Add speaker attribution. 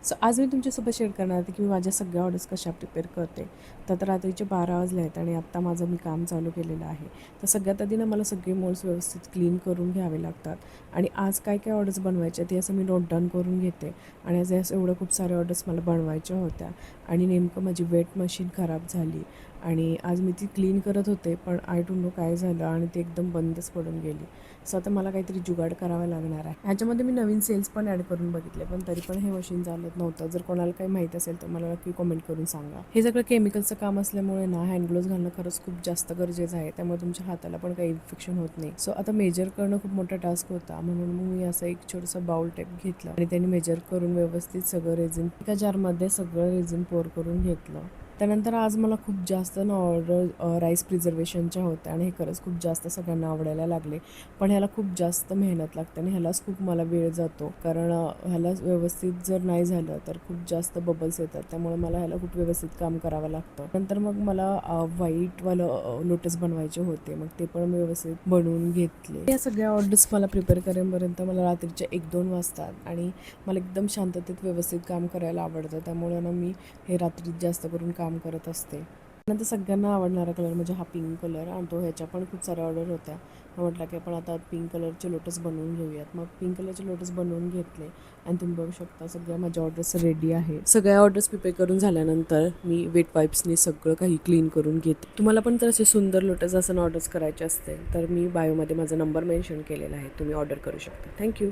Speaker 1: So आज मी तुमच्यासोबत share करणार होते की मी माझ्या सगळ्या ऑर्डर्स कशा प्रिपेअर करते. तर आता रात्रीचे 12 वाजले आहेत आणि आत्ता माझं मी काम चालू केलेलं आहे. तर सगळ्यात आधी ना मला सगळे मोल्ड्स व्यवस्थित क्लीन करून घ्यावे लागतात आणि आज काय काय ऑर्डर्स बनवायच्या ते असं मी नोट डाऊन करून घेते. आणि आज असं एवढं खूप सारे ऑर्डर्स मला बनवायच्या होत्या आणि नेमकं माझी वेट मशीन खराब झाली आणि आज मी ती क्लीन करत होते, पण आय डोंट नो काय झालं आणि ती एकदम बंदच पडून गेली. सो आता मला काहीतरी जुगाड करावा लागणार आहे. ह्याच्यामध्ये मी नवीन सेल्स पण ॲड करून बघितले, पण तरी पण हे मशीन चालत नव्हतं. जर कोणाला काही माहीत असेल तर मला नक्की कमेंट करून सांगा. हे सगळं केमिकलचं काम असल्यामुळे ना हँड ग्लोव्ज घालणं खरंच खूप जास्त गरजेचं आहे, त्यामुळे तुमच्या हाताला पण काही इन्फेक्शन होत नाही. सो आता मेजर करणं खूप मोठा टास्क होता, म्हणून मग मी असं एक छोटंसं बाउल टाईप घेतलं आणि त्यांनी मेजर करून व्यवस्थित सगळं रेझिन एका जारमध्ये सगळं रेझिन पोर करून घेतलं. त्यानंतर आज मला खूप जास्त ना ऑर्डर राईस प्रिझर्वेशनच्या होत्या आणि हे खरंच खूप जास्त सगळ्यांना आवडायला लागले. पण ह्याला खूप जास्त मेहनत लागते आणि ह्यालाच खूप मला वेळ जातो, कारण ह्याला व्यवस्थित जर नाही झालं तर खूप जास्त बबल्स येतात, त्यामुळे मला ह्याला खूप व्यवस्थित काम करावं लागतं. नंतर मग मला व्हाईटवालं लोटस बनवायचे होते, मग ते पण व्यवस्थित बनवून घेतले. या सगळ्या ऑर्डर्स मला प्रिपेअर करेपर्यंत मला रात्रीच्या 1-2 वाजतात आणि मला एकदम शांततेत व्यवस्थित काम करायला आवडतं, त्यामुळे ना मी हे रात्रीत जास्त करून काम करत असते. नंतर सगळ्यांना आवडणारा कलर म्हणजे हा पिंक कलर, आणि तो ह्याच्या पण खूप साऱ्या ऑर्डर होत्या. म्हटलं की आपण आता पिंक कलरचे लोटस बनवून घेऊयात. मग पिंक कलरचे लोटस बनवून घेतले आणि तुम्ही बघू शकता सगळ्या माझ्या ऑर्डर्स रेडी आहे. सगळ्या ऑर्डर्स प्रिपेअर करून झाल्यानंतर मी वेट वाईप्सनी सगळं काही क्लीन करून घेते. तुम्हाला पण तर असे सुंदर लोटस असं ऑर्डर्स करायचे असते तर मी बायोमध्ये माझा नंबर मेन्शन केलेला आहे, तुम्ही ऑर्डर करू शकता. थँक्यू.